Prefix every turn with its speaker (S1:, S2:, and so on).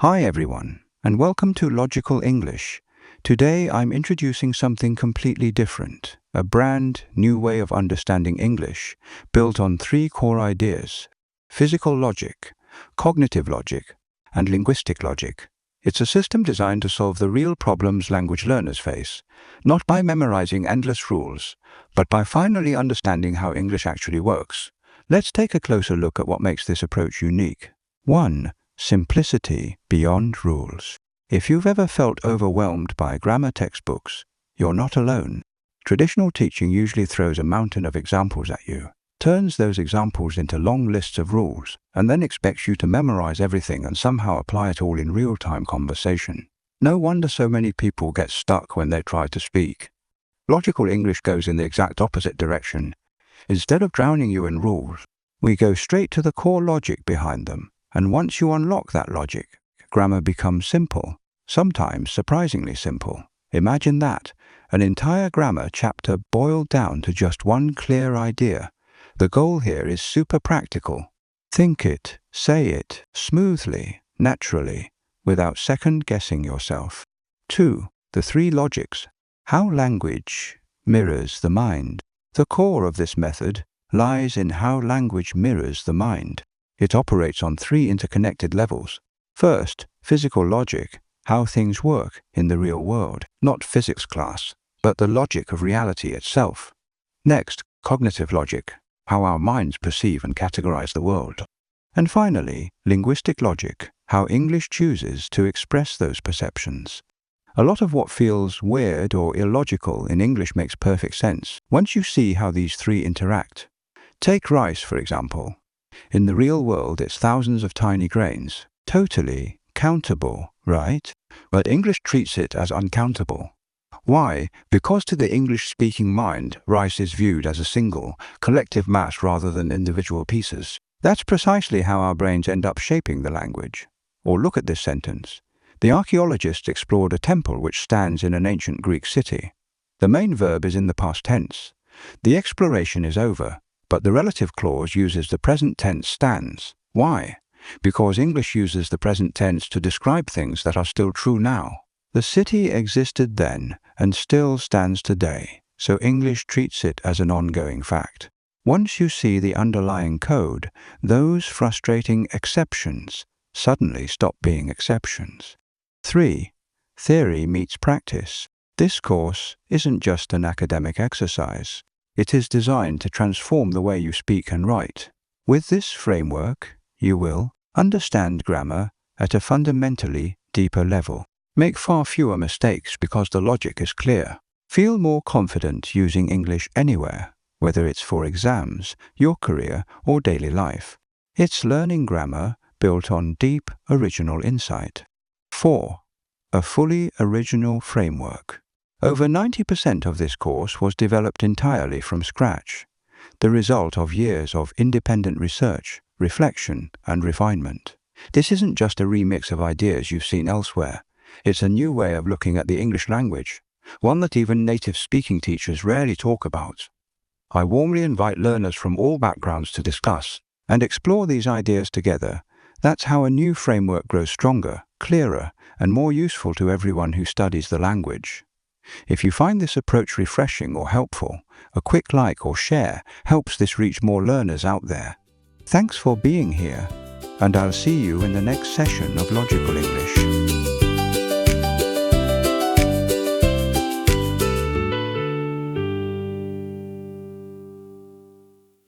S1: Hi everyone, and welcome to Logical English. Today I'm introducing something completely different, a brand new way of understanding English, built on three core ideas: physical logic, cognitive logic, and linguistic logic. It's a system designed to solve the real problems language learners face, not by memorizing endless rules, but by finally understanding how English actually works. Let's take a closer look at what makes this approach unique. 1. Simplicity beyond rules. If you've ever felt overwhelmed by grammar textbooks, you're not alone. Traditional teaching usually throws a mountain of examples at you, turns those examples into long lists of rules, and then expects you to memorize everything and somehow apply it all in real-time conversation. No wonder so many people get stuck when they try to speak. Logical English goes in the exact opposite direction. Instead of drowning you in rules, we go straight to the core logic behind them. And once you unlock that logic, grammar becomes simple, sometimes surprisingly simple. Imagine that, an entire grammar chapter boiled down to just one clear idea. The goal here is super practical. Think it, say it, smoothly, naturally, without second-guessing yourself. 2. The three logics. How language mirrors the mind. The core of this method lies in how language mirrors the mind. It operates on three interconnected levels. First, physical logic, how things work in the real world, not physics class, but the logic of reality itself. Next, cognitive logic, how our minds perceive and categorize the world. And finally, linguistic logic, how English chooses to express those perceptions. A lot of what feels weird or illogical in English makes perfect sense once you see how these three interact. Take rice, for example. In the real world, it's thousands of tiny grains, totally countable, right? But English treats it as uncountable. Why? Because to the English-speaking mind, rice is viewed as a single, collective mass rather than individual pieces. That's precisely how our brains end up shaping the language. Or look at this sentence. The archaeologists explored a temple which stands in an ancient Greek city. The main verb is in the past tense. The exploration is over. But the relative clause uses the present tense stands. Why? Because English uses the present tense to describe things that are still true now. The city existed then and still stands today, so English treats it as an ongoing fact. Once you see the underlying code, those frustrating exceptions suddenly stop being exceptions. 3. Theory meets practice. This course isn't just an academic exercise. It is designed to transform the way you speak and write. With this framework, you will understand grammar at a fundamentally deeper level, make far fewer mistakes because the logic is clear, feel more confident using English anywhere, whether it's for exams, your career, or daily life. It's learning grammar built on deep, original insight. 4. A fully original framework. Over 90% of this course was developed entirely from scratch, the result of years of independent research, reflection, and refinement. This isn't just a remix of ideas you've seen elsewhere. It's a new way of looking at the English language, one that even native-speaking teachers rarely talk about. I warmly invite learners from all backgrounds to discuss and explore these ideas together. That's how a new framework grows stronger, clearer, and more useful to everyone who studies the language. If you find this approach refreshing or helpful, a quick like or share helps this reach more learners out there. Thanks for being here, and I'll see you in the next session of Logical English.